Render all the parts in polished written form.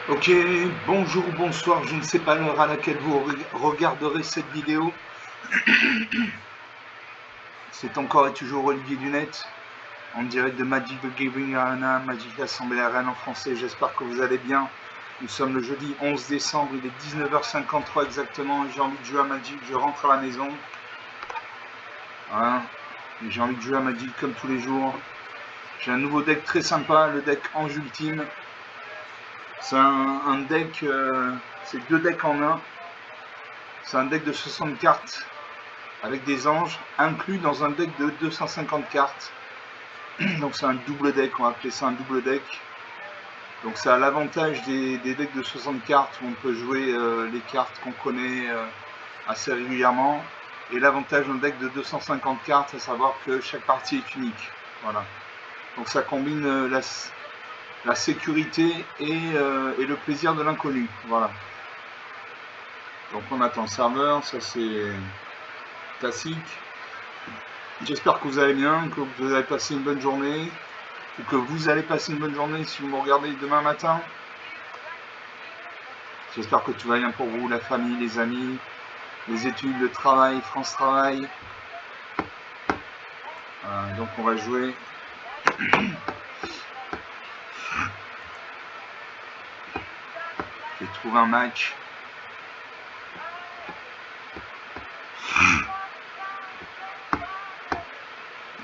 Ok, bonjour, bonsoir, je ne sais pas l'heure à laquelle vous regarderez cette vidéo. C'est encore et toujours Olivier Dunette, en direct de Magic the Gathering Arena, Magic l'Assemblée Arena en français. J'espère que vous allez bien. Nous sommes le jeudi 11 décembre, il est 19h53 exactement. J'ai envie de jouer à Magic, je rentre à la maison. Voilà. J'ai envie de jouer à Magic comme tous les jours. J'ai un nouveau deck très sympa, le deck Ange Ultime. C'est un deck, c'est deux decks en un. C'est un deck de 60 cartes avec des anges inclus dans un deck de 250 cartes. Donc c'est un double deck, on va appeler ça un double deck. Donc ça a l'avantage des decks de 60 cartes où on peut jouer les cartes qu'on connaît assez régulièrement. Et l'avantage d'un deck de 250 cartes, à savoir que chaque partie est unique. Voilà. Donc ça combine la sécurité et le plaisir de l'inconnu. Voilà. Donc on attend serveur, ça c'est classique. J'espère que vous allez bien, que vous avez passé une bonne journée, ou que vous allez passer une bonne journée si vous me regardez demain matin. J'espère que tout va bien pour vous, la famille, les amis, les études, le travail, France Travail. Donc on va jouer. J'ai trouvé un match.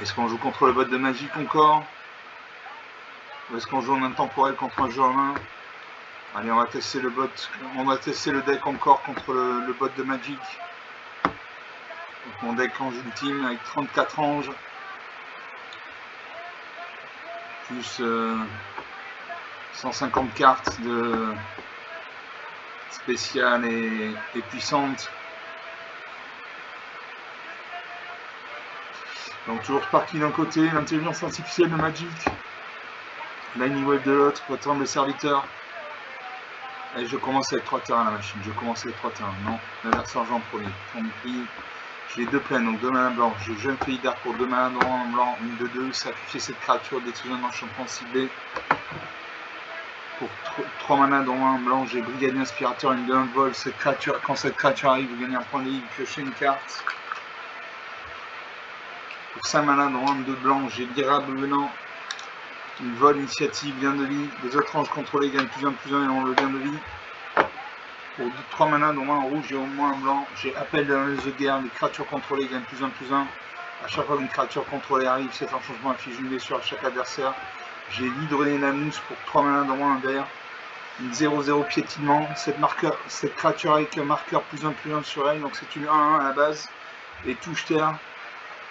Est-ce qu'on joue contre le bot de Magic encore? Ou est-ce qu'on joue en intemporel contre un jeu en main? Allez, on va tester le bot, on va tester le deck encore contre le bot de Magic. Donc mon deck Ange Ultime avec 34 anges. Plus 150 cartes de spéciales et puissantes. Donc toujours Sparky d'un côté, l'intelligence artificielle de Magic, Lightning Wave de l'autre, retourne le serviteur. Et je commence avec 3 terrains la machine, je commence avec 3 terrains. Non, l'adversaire joue en premier. Tant pis. J'ai 2 plaines, donc 2 mana blancs. J'ai jeune pays d'art pour 2 mana en blanc, une de 2. Sacrifier cette créature, détruire un champion ciblé. Pour 3 mana dans 1 blanc, j'ai brigadier inspirateur, une de 1 vol. Cette créature, quand cette créature arrive, vous gagnez un point de vie, piochez une carte. Pour 5 mana dans 1 de blanc, j'ai l'irable venant. Une vol, initiative, gain de vie. Les autres anges contrôlés gagnent +1/+1 et ont le gain de vie. Pour 3 mana, dont 1 en rouge et au moins un blanc, j'ai appel de la lance de guerre. Les créatures contrôlées gagnent +1/+1. À chaque fois qu'une créature contrôlée arrive, cet enchantement inflige une blessure à chaque adversaire. J'ai l'hydronénamus pour 3 mana, dont 1 vert. Une 0/0 piétinement. Cette créature avec un marqueur +1/+1 sur elle, donc c'est une 1/1 à la base. Et touche terre.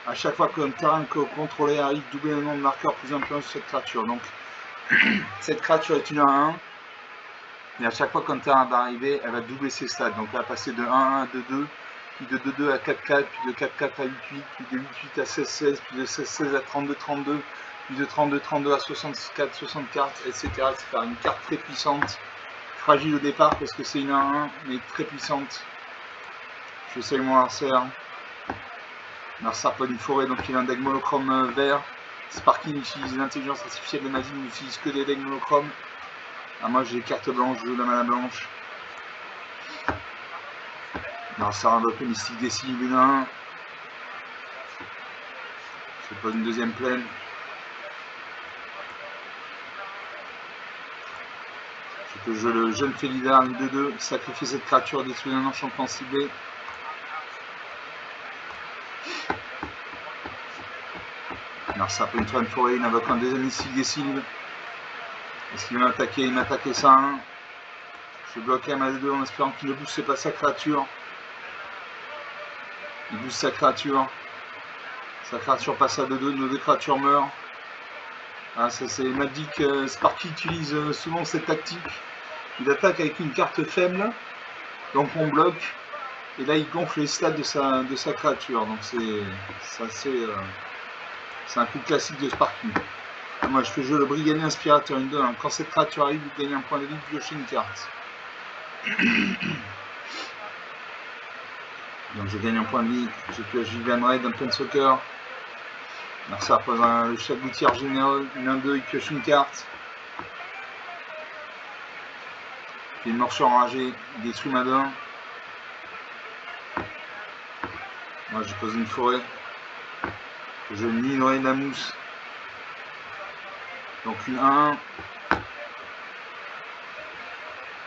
À chaque fois qu'un terrain contrôlé arrive, doubler le nombre de marqueurs +1/+1 sur cette créature. Donc cette créature est une 1/1. Et à chaque fois qu'un terrain va arriver, elle va doubler ses stats. Donc elle va passer de 1/1 à 2/2, puis de 2/2 à 4/4, puis de 4/4 à 8/8, puis de 8/8 à 16/16, puis de 16/16 à 32/32, puis de 32/32 à 64/64, etc. C'est une carte très puissante, fragile au départ parce que c'est une 1/1, mais très puissante. J'essaye mon Larcer. Larcer pas d'une forêt, donc il a un deck monochrome vert. Sparky utilise l'intelligence artificielle de Magic, n'utilise que des decks monochromes. Moi j'ai carte blanche, je joue la mana blanche. Larcer invoque le mystique des cibles, une 1. Je pose une deuxième plaine. Je peux jouer le jeune Félidar, une 2/2, sacrifier cette créature, détruire un enchantement ciblé. Larcer pénètre une forêt, il invoque un deuxième mystique des cibles. Est-ce qu'il va m'attaquer? Il m'attaquait ça à 1. Je bloque un à 2 en espérant qu'il ne booste pas sa créature. Il booste sa créature. Sa créature passe à 2/2, nos 2 créatures meurent. Ça c'est Magic. Sparky utilise souvent cette tactique. Il attaque avec une carte faible, donc on bloque. Et là il gonfle les stats de sa créature. Donc c'est un coup classique de Sparky. Moi je fais jouer le brigadier inspirateur, une 2. Quand cette créature arrive, vous gagnez un point de vie, piochez une carte. Donc je gagne un point de vie, je pioche Vivian Red, un Planeswalker. Larcer pose le chagoutier généreux, une 1/2, il pioche une carte. J'ai une morceau enragée, il détruit ma 2-1. Moi je pose une forêt. Je minerai de la mousse. Donc une 1-1.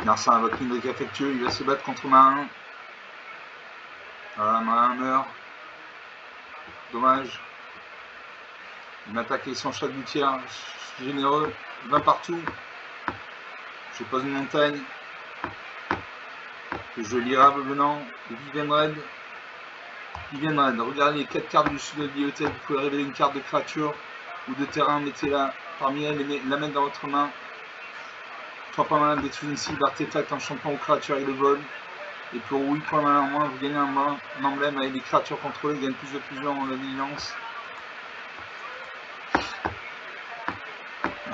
Narcin va clinique affectueux, il va se battre contre ma 1. Voilà, ma 1 meurt. Dommage. Il m'a attaqué sans chaque gouttière. Je suis généreux. 20 partout. Je pose une montagne. Je l'irable venant. Vivian Red. Vivian Red. Regardez les 4 cartes du sud de la bibliothèque. Vous pouvez révéler une carte de créature ou de terrain. Mettez-la parmi elles et la mettre dans votre main. 3 points malins, détruire une cible, artefact, enchantement ou créature avec le vol. Et pour 8 points malins en moins, vous gagnez un emblème avec des créatures contrôlées, gagne plus de plusieurs en la vigilance.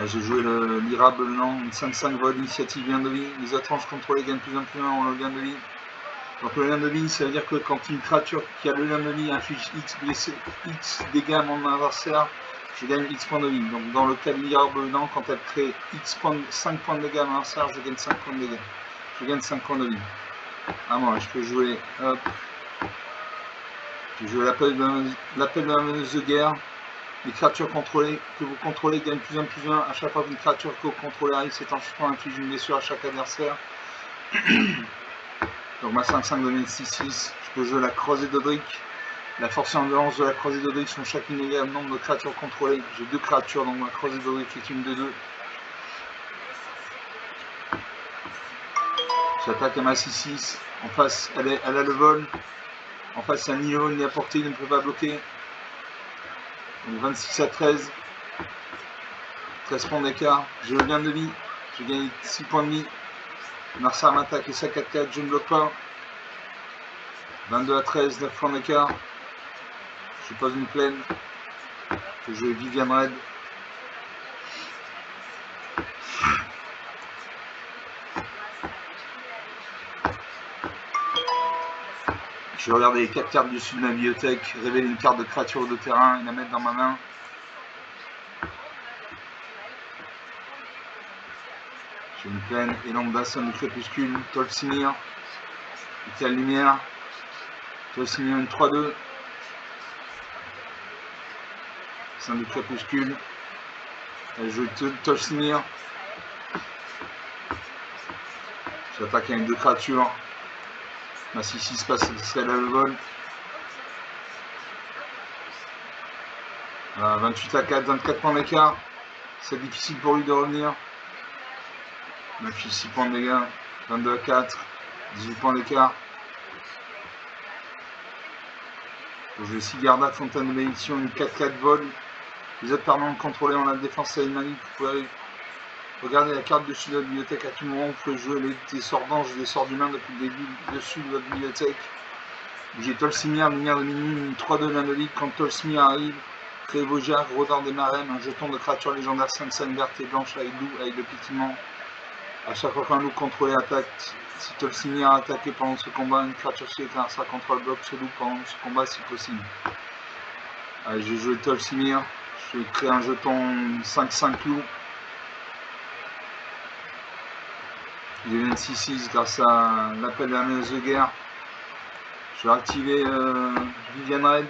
J'ai joué l'irable venant, une 5-5 vol, initiative lien de vie. Les étranges contrôlées gagnent plus en en le lien de vie. Donc le lien de vie, ça veut dire que quand une créature qui a le lien de vie inflige X dégâts à mon adversaire, je gagne X points de vie. Donc dans le cas de l'irable venant, quand elle crée 5 points de dégâts à mon adversaire, je gagne 5 points de dégâts. Je gagne 5 points de vie. Ah moi, je peux jouer, hop. Je joue l'appel de la meneuse de guerre. Les créatures contrôlées que vous contrôlez gagnent plus 1 à chaque fois qu'une créature que vous contrôlez arrive. Cet enchantement inflige une blessure à chaque adversaire. Donc ma 5-5 devient 6-6. Je peux jouer la croisée d'Odric. La force et endurance de la croisée d'Odric sont chaque inégal nombre de créatures contrôlées. J'ai 2 créatures, donc ma croisée d'Odric est une de 2. J'attaque à ma 6-6. En face, elle a le vol. En face, c'est un niveau ni à portée, il ne peut pas bloquer. Donc 26 à 13. 13 points d'écart. J'ai le lien de vie. J'ai gagné 6 points de vie. Narcin m'attaque et ça 4-4. Je ne bloque pas. 22 à 13. 9 points d'écart. Je pose une plaine. Je joue Vivian Red. Je regarde les 4 cartes du sud de ma bibliothèque. Révéler une carte de créature de terrain et la mettre dans ma main. J'ai une plaine, élan bassin du crépuscule, Tolsimir, Éclat de lumière, Tolsimir une 3-2, bassin du crépuscule, elle joue Tolsimir, j'attaque avec 2 créatures, ma 6-6 passe serait là le vol, voilà, 28 à 4, 24 points d'écart, c'est difficile pour lui de revenir, 6 points de dégâts, 22 à 4, 18 points d'écart. Je vais Sigarda, Fontaine de Bénédiction, une 4-4 vol. Les autres permanents contrôlés en la défense alémanique. Vous pouvez regarder la carte dessus de la bibliothèque à tout moment. Vous pouvez jouer des sorts d'ange et des sorts d'humains depuis le début dessus de votre bibliothèque. J'ai Tolsimir, lumière de minuit, une 3-2 l'anolique. Quand Tolsimir arrive, créez vos jarres, Rodin des Marèmes, un jeton de créature légendaire 5-5 verte et blanche avec loup, avec le piquement. À chaque fois qu'un loup contrôlé attaque, si Tolsimir a attaqué pendant ce combat, une créature qui sera contre le bloc ce loup pendant ce combat si possible. Allez, j'ai joué Tolsimir, je vais créer un jeton 5-5 loup. Il devient 6-6 grâce à l'appel de la menace de guerre. Je vais activer Vivian Red.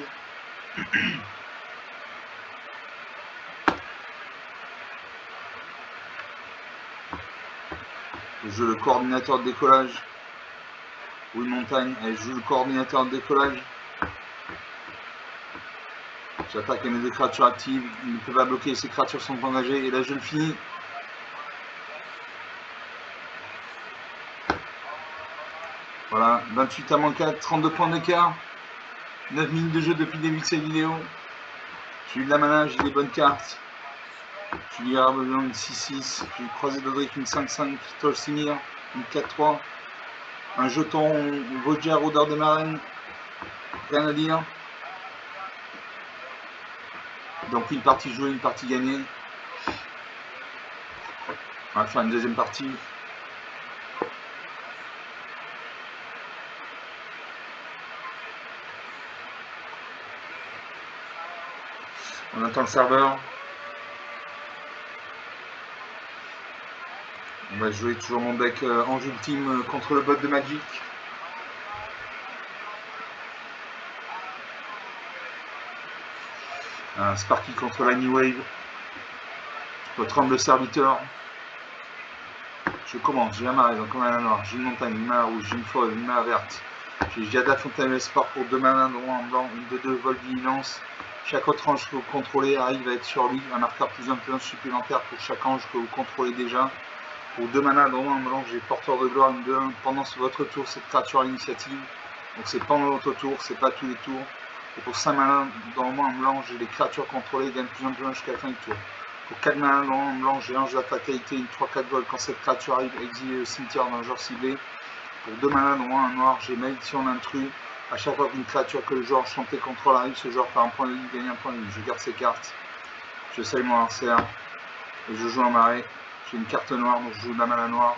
Je joue le coordinateur de décollage. Ou une montagne. Allez, je joue le coordinateur de décollage. J'attaque mes 2 créatures actives. Il ne peut pas bloquer, ces créatures sont engagées. Et là, je le finis. Voilà, 28 à moins 4, 32 points d'écart. 9 minutes de jeu depuis le début de cette vidéo. J'ai eu de la mana, j'ai des bonnes cartes. J'ai eu l'Arbre Blanc, une 6-6. J'ai eu Croisé d'Odric, une 5-5. Tolsimir, une 4-3. Un jeton Roger, Odeur des Marènes. Rien à dire. Donc une partie jouée, une partie gagnée. On va faire une deuxième partie. On attend le serveur. On va jouer toujours mon deck Ange Ultime contre le bot de Magic. Un Sparky contre l'Annie Wave. Votre homme le serviteur. Je commence, j'ai un marais, donc un mana noir, j'ai une montagne, une mana rouge, j'ai une forêt, une mana verte. J'ai Giada Fontaine Espoir pour 2 mana, dont un blanc, une de 2 vol vigilance. Chaque autre ange que vous contrôlez arrive à être sur lui, un marqueur +1/+1 supplémentaire pour chaque ange que vous contrôlez déjà. Pour 2 mana, dont un blanc, j'ai porteur de gloire, une de 1. Pendant votre tour, cette créature à l'initiative. Donc c'est pendant votre tour, c'est pas tous les tours. Et pour 5 mana, dans un blanc, j'ai les créatures contrôlées, gagnent +1/+1 jusqu'à la fin du tour. Pour 4 mana, dans un blanc, j'ai ange de la fatalité, une 3/4 vol. Quand cette créature arrive, exilée au cimetière d'un joueur ciblé. Pour 2 mana, dont un noir, j'ai malédiction d'intrus. À chaque fois qu'une créature que le joueur chanté contrôle arrive, ce joueur perd un point de vie, gagne un point de vie. Je garde ces cartes. Je salue mon adversaire. Et je joue un marais. J'ai une carte noire, donc je joue de la mana noire.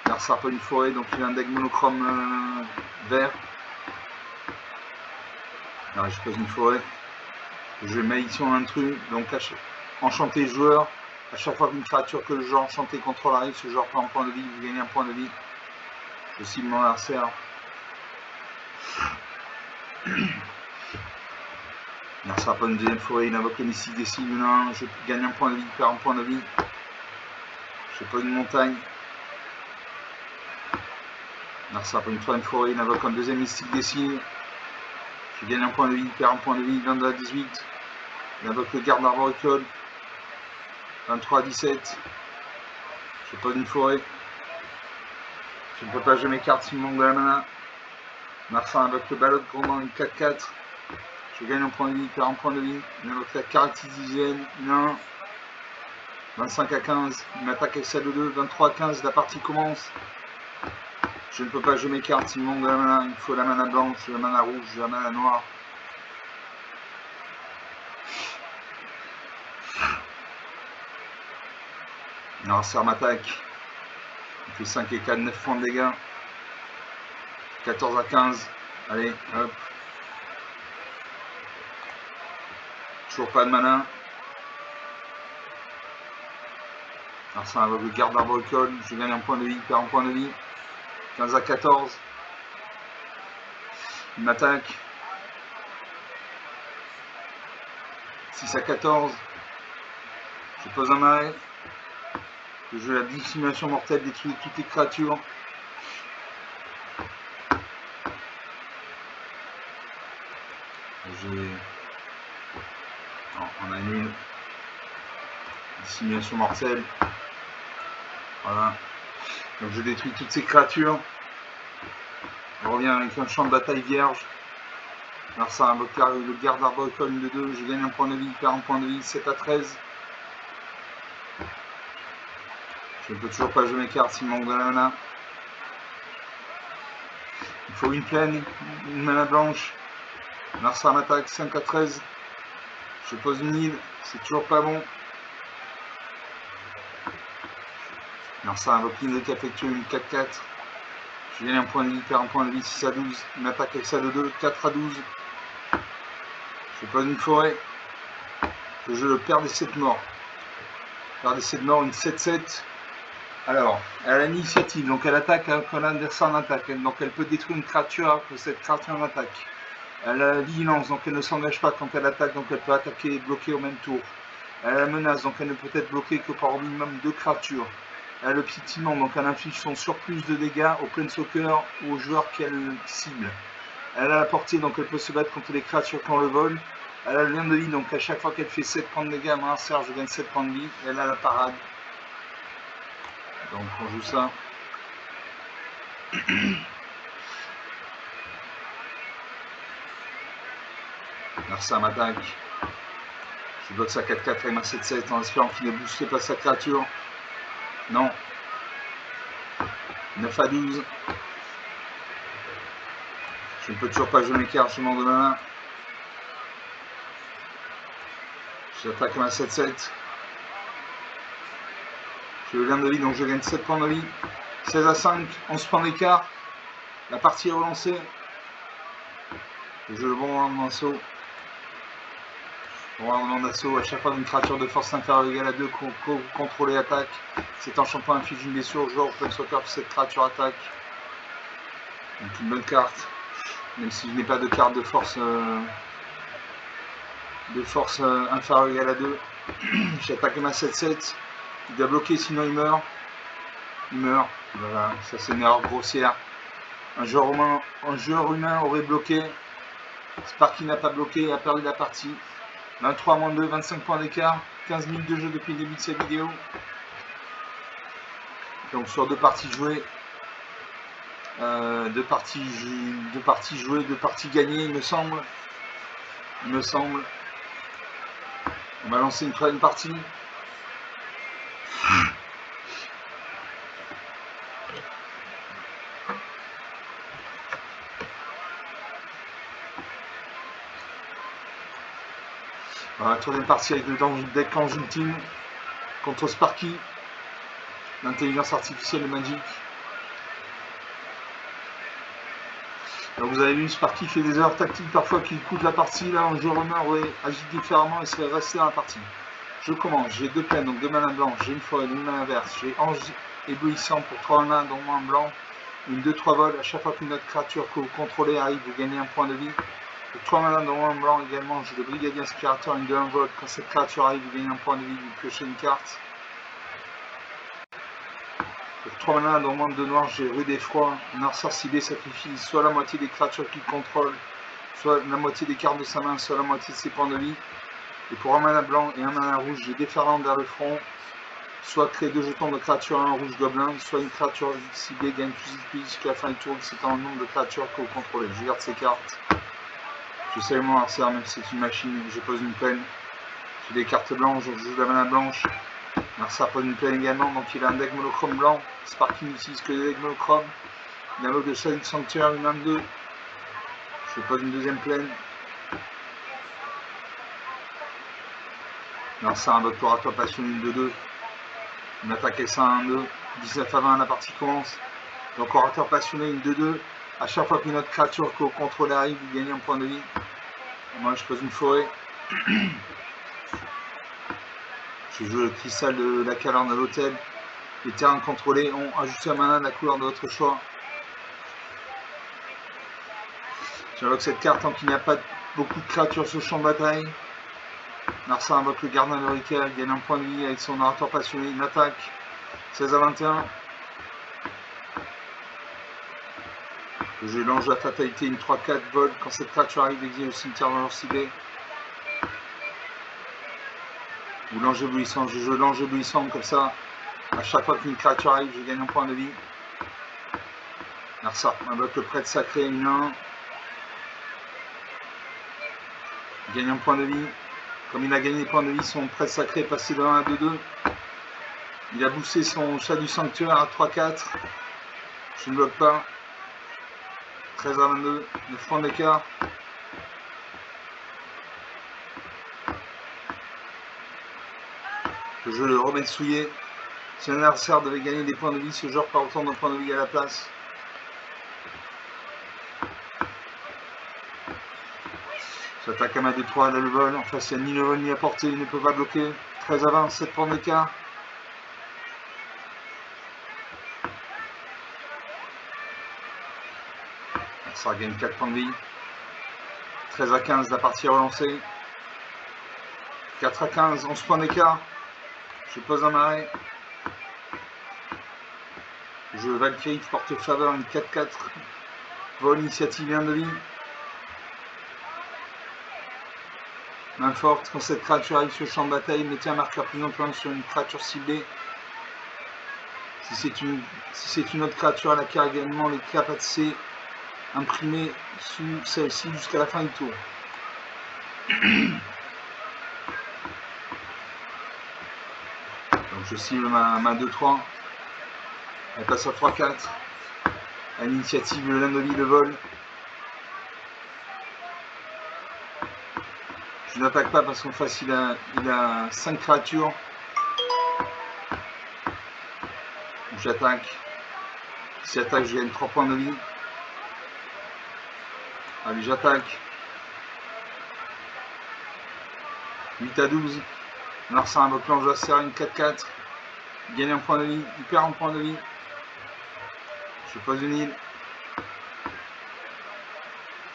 L'adversaire pas une forêt, donc il a un deck monochrome vert. Alors je pose une forêt. Je vais malédiction d'intrus. Donc enchanté joueur. À chaque fois qu'une créature que le joueur enchanté contrôle arrive, ce joueur perd un point de vie, vous gagnez un point de vie. Je cible mon adversaire. Il ne sera pas une deuxième forêt, il invoque le mystique des signes, je gagne un point de vie, il perd un point de vie. Je pas une montagne. Il ne sera pas une troisième forêt, il invoque un deuxième mystique des signes. Je gagne un point de vie, il perd un point de vie, 22 à 18. Il invoque le garde arboricole. 23 à 17. Je pas une forêt. Je ne peux pas jouer mes cartes s'il me manque de la mana. Marfin invoque le ballot de grandant, une 4-4. Je gagne un point de vie, il perd un point de vie. Il invoque la caractéristienne, une 1. 25 à 15. Il m'attaque avec celle de 2. 23 à 15. La partie commence. Je ne peux pas jouer mes cartes s'il me manque de la mana. Il me faut la mana blanche, la mana rouge, la mana noire. L'adversaire m'attaque. Il fait 5 et 4, 9 points de dégâts. 14 à 15. Allez, hop. Toujours pas de mana. Alors ça invoque le garde arboricole. Je gagne un point de vie, il perd un point de vie. 15 à 14. Il m'attaque. 6 à 14. Je pose un arrêt. Je joue la dissimulation mortelle, détruit toutes les créatures. On annule. Dissimulation mortelle. Voilà. Donc je détruis toutes ces créatures. On revient avec un champ de bataille vierge. Alors ça invoque le garde arboricole de 2. Je gagne un point de vie, il perd un point de vie. 7 à 13. Je ne peux toujours pas jouer mes cartes s'il manque de la mana. Il faut une plaine, une mana blanche. Narsa m'attaque, 5 à 13. Je pose une île, c'est toujours pas bon. Narsa invoque l'île de Cafectio, une 4-4. Je gagne un point de vie, perd un point de vie, 6 à 12. Il m'attaque avec ça de 2, 4 à 12. Je pose une forêt. Je perds des 7 morts. Je perds des 7 morts, une 7-7. Alors, elle a l'initiative, donc elle attaque quand l'adversaire en attaque. Donc elle peut détruire une créature que cette créature en attaque. Elle a la vigilance, donc elle ne s'engage pas quand elle attaque, donc elle peut attaquer et bloquer au même tour. Elle a la menace, donc elle ne peut être bloquée que par au minimum 2 créatures. Elle a le piétinement, donc elle inflige son surplus de dégâts au planeswalker ou au joueur qu'elle cible. Elle a la portée, donc elle peut se battre contre les créatures quand on le vole. Elle a le lien de vie, donc à chaque fois qu'elle fait 7 points de dégâts à mon adversaire, je gagne 7 points de vie. Et elle a la parade. Donc on joue ça. Narsa m'attaque. Je bloque sa 4-4 avec ma 7-7 en espérant qu'il ne boosté pas sa créature. Non. 9 à 12. Je ne peux toujours pas jouer mes cartes, je manque de mana. J'attaque avec ma 7-7. J'ai le lien de vie, donc je gagne 7 points de vie. 16 à 5, 11 points d'écart. La partie est relancée. Je le bon morceau. Pour un d'assaut, à chaque fois d'une créature de force inférieure ou égale à 2, contrôler attaque. C'est enchantement inflige une blessure au joueur open soccer que cette créature attaque. Donc une bonne carte. Même si je n'ai pas de carte de force inférieure ou égale à 2. J'attaque ma 7-7. Il doit bloquer sinon il meurt. Il meurt. Voilà, ça c'est une erreur grossière. Un joueur humain aurait bloqué. Sparky n'a pas bloqué et a perdu la partie. 23-2, 25 points d'écart. 15 minutes de jeu depuis le début de cette vidéo. Donc sur 2 parties jouées. 2 parties jouées, 2 parties gagnées, il me semble. On va lancer une troisième partie. Voilà, troisième partie avec le deck Ange Ultime contre Sparky, l'intelligence artificielle de Magic. Alors vous avez vu, Sparky fait des erreurs tactiques parfois qui coûtent la partie. Là, un joueur humain aurait agi différemment et serait resté dans la partie. Je commence, j'ai 2 plaines, donc 2 manas blancs, j'ai une forêt, une main inverse, j'ai Ange éblouissant pour 3 manas, dont un blanc, une 2-3 vols. À chaque fois qu'une autre créature que vous contrôlez arrive, vous gagnez un point de vie. Pour 3 manas, dont un blanc également, j'ai le brigadier inspirateur, une 2-1 vol. Quand cette créature arrive, vous gagnez un point de vie, vous piochez une carte. Pour 3 manas, dans moins de 2 noirs, j'ai Rue d'Effroi. Un arceur ciblé sacrifie soit la moitié des créatures qu'il contrôle, soit la moitié des cartes de sa main, soit la moitié de ses points de vie. Et pour un mana blanc et un mana rouge, j'ai Déferlante vers le front. Soit créer 2 jetons de créatures à un rouge gobelin, soit une créature ciblée gagne plus de vie jusqu'à la fin du tour, c'est un nombre de créatures que vous contrôlez. Je garde ces cartes. Je sais mon arceur, même si c'est une machine, je pose une peine. J'ai des cartes blanches, je joue la mana blanche. Ça pose une plaine également, donc il a un deck monochrome blanc. Sparky n'utilise que des decks monochromes. Il a un mode de Shadow's Sanctuary, une 22. Je pose une deuxième plaine. Ça un doctorat passionné, une 2-2. Une attaque S1, 1-2. 19 à 20, la partie commence. Donc orateur passionné, une 2-2. À chaque fois qu'une autre créature que vous contrôlez arrive, vous gagnez un point de vie. Moi je pose une forêt. Je joue le cristal de la caverne de l'hôtel. Les terrains contrôlés ont ajouté un mana de la couleur de votre choix. J'invoque cette carte tant qu'il n'y a pas beaucoup de créatures sur le champ de bataille. Narsa invoque le gardien de Rika, il gagne un point de vie avec son orateur passionné, une attaque. 16 à 21. Je lance la fatalité, une 3-4 vol. Quand cette créature arrive, exile au cimetière dans leur ciblé. Ou l'ange éblouissant, je joue l'ange éblouissant comme ça. À chaque fois qu'une créature arrive, je gagne un point de vie. Narsa invoque le prêtre sacré, une 1. Il gagne un point de vie. Comme il a gagné des points de vie, son prêtre sacré est passé de 1 à 2-2. Il a boosté son chat du sanctuaire à 3-4. Je ne bloque pas. 13 à 22, 9 points d'écart. Le jeu le remède souillé. Si un adversaire devait gagner des points de vie, ce joueur perd autant d'un point de vie à la place. J'attaque à ma 2-3 à le vol. En face, il n'y a ni le vol ni à portée, il ne peut pas bloquer. 13 à 20, 7 points d'écart. Ça gagne 4 points de vie. 13 à 15, la partie est relancée. 4 à 15, 11 points d'écart. Je pose un arrêt. Je Valkyrie, porte faveur, une 4-4. Vol, initiative, 1 de vie. Main forte, quand cette créature arrive sur le champ de bataille, mettez un marqueur plus important sur une créature ciblée. Si c'est une autre créature, elle acquiert également les capacités imprimées sous celle-ci jusqu'à la fin du tour. Donc je cible ma 2-3. Elle passe à 3-4. À l'initiative, le nain de vie, le vol. Je n'attaque pas parce qu'en face il a 5 créatures. J'attaque. Si j'attaque, je gagne 3 points de vie. Allez, j'attaque. 8-12. Larsin invoque l'ange à serre, une 4-4. Il gagne un point de vie, il perd un point de vie. Je pose une île.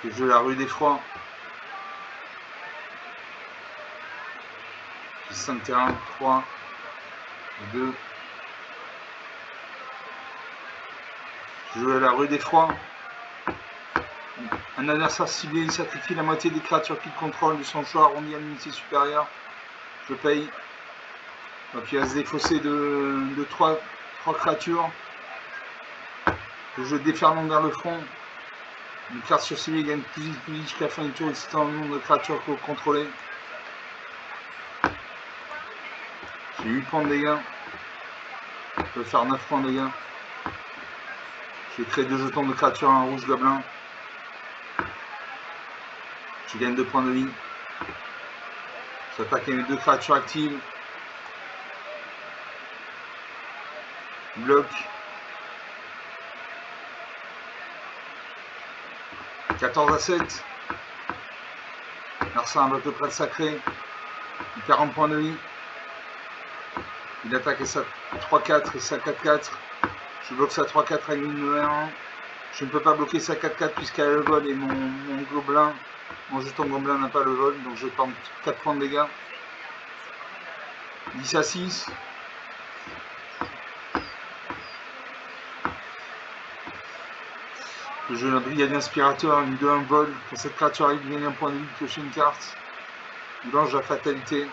Je joue la rue d'effroi. J'ai 5 terrains, 3, 2. Je joue à la rue d'effroi. Un adversaire ciblé, il sacrifie la moitié des créatures qu'il contrôle de son choix arrondi à l'unité supérieure. Je paye. Donc il va se défausser de 3 créatures. Je déferle vers le front. Une carte sur ciblé gagne plus vite jusqu'à la fin du tour, excitant le nombre de créatures contrôlées. J'ai 8 points de dégâts. Je peux faire 9 points de dégâts. Je vais créer 2 jetons de créatures, un rouge gobelin. Je gagne 2 points de vie. J'attaque avec 2 créatures actives. Bloc. 14-7. Larsin invoque le prêtre sacré. Il perd un point de vie. Il attaque sa 3-4 et sa 4-4. Je bloque sa 3-4 avec une 1. Je ne peux pas bloquer sa 4-4 puisqu'elle a le vol et mon gobelin, mon jeton gobelin n'a pas le vol. Donc je prends 4 points de dégâts. 10-6. Je joue un brigadier inspirateur, une 2-1 vol. Quand cette créature arrive, il gagne un point de vie, piocher une carte. Blanche la fatalité.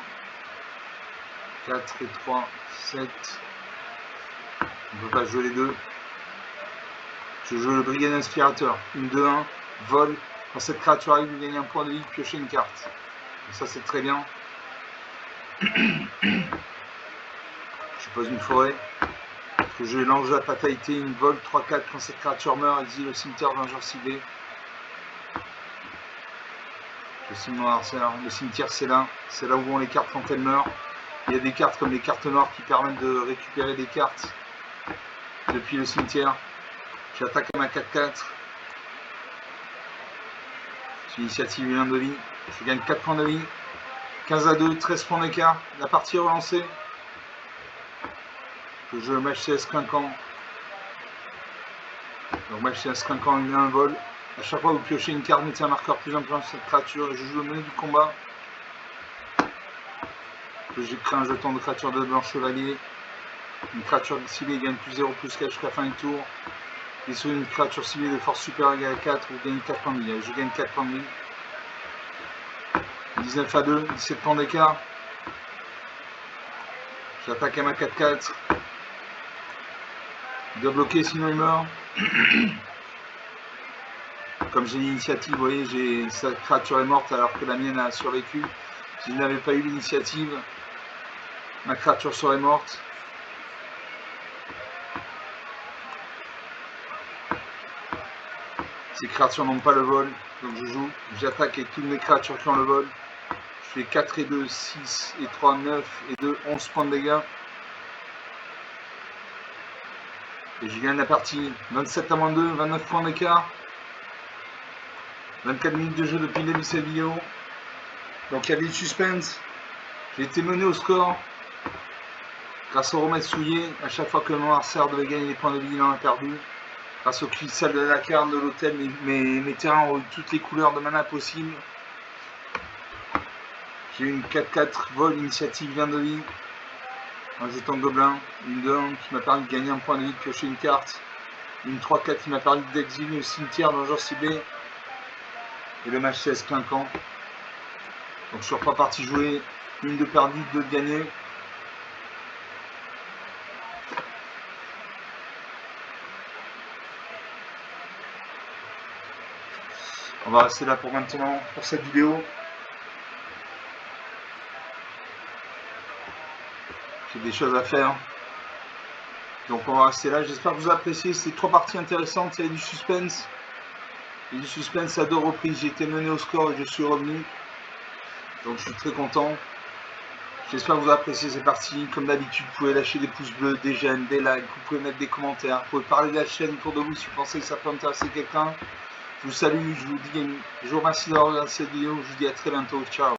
4 et 3, 7. On ne peut pas jouer les deux. Je joue le brigadier inspirateur, une 2-1, vol. Quand cette créature arrive, il gagne un point de vie, piocher une carte. Donc ça c'est très bien. Je pose une forêt. Je lance la fatalité, une vol, 3-4. Quand cette créature meurt, exile au cimetière vengeur ciblé. Je signe mon harcèlement. Le cimetière c'est là où vont les cartes quand elles meurent. Il y a des cartes comme les cartes noires qui permettent de récupérer des cartes depuis le cimetière. J'attaque à ma 4-4. L'initiative 1 de vie. Je gagne 4 points de vie. 15-2, 13 points d'écart. La partie est relancée. Je joue match CS Clinquant. Donc match CS Clinquant, il y a un vol. A chaque fois que vous piochez une carte, mettez un marqueur plus important sur cette créature. Et je joue le menu du combat. J'ai créé un jeton de créature de blanc chevalier. Une créature ciblée gagne plus 0 plus 4 jusqu'à la fin du tour. Et sur une créature ciblée de force supérieure égale à 4, vous gagnez 4 points de vie. Je gagne 4 points de vie. 19-2, 17 points d'écart. J'attaque à ma 4-4. Il doit bloquer sinon il meurt. Comme j'ai l'initiative, vous voyez, sa créature est morte alors que la mienne a survécu. Si je n'avais pas eu l'initiative, ma créature serait morte. Ces créatures n'ont pas le vol, donc j'attaque avec toutes mes créatures qui ont le vol. Je fais 4 et 2, 6 et 3, 9 et 2, 11 points de dégâts. Et je gagne la partie 27-2, 29 points d'écart. 24 minutes de jeu depuis le début de cette vidéo. Donc il y avait du suspense. J'ai été mené au score. Grâce au remède souillé, à chaque fois que le noirceur devait gagner des points de vie, il en a perdu. Grâce au cristal de la carte de l'hôtel, mes terrains ont eu toutes les couleurs de mana possibles. J'ai eu une 4-4 vol, initiative vient de vie. Un jeton de gobelin, une 2-1 qui m'a permis de gagner un point de vie, de piocher une carte. Une 3-4 qui m'a permis d'exiler le cimetière d'un joueur ciblé. Et le match CS Clinquant. Donc sur 3 parties jouées, une de perdue, 2 de gagnées. On va rester là pour maintenant, pour cette vidéo. J'ai des choses à faire. Donc on va rester là. J'espère que vous avez apprécié ces 3 parties intéressantes. Il y a du suspense. Il y a du suspense à 2 reprises. J'ai été mené au score et je suis revenu. Donc je suis très content. J'espère que vous avez apprécié ces parties. Comme d'habitude, vous pouvez lâcher des pouces bleus, des j'aime, des likes. Vous pouvez mettre des commentaires. Vous pouvez parler de la chaîne autour de vous si vous pensez que ça peut intéresser quelqu'un. Je vous salue, je vous remercie d'avoir regardé cette vidéo. Je vous dis à très bientôt. Ciao.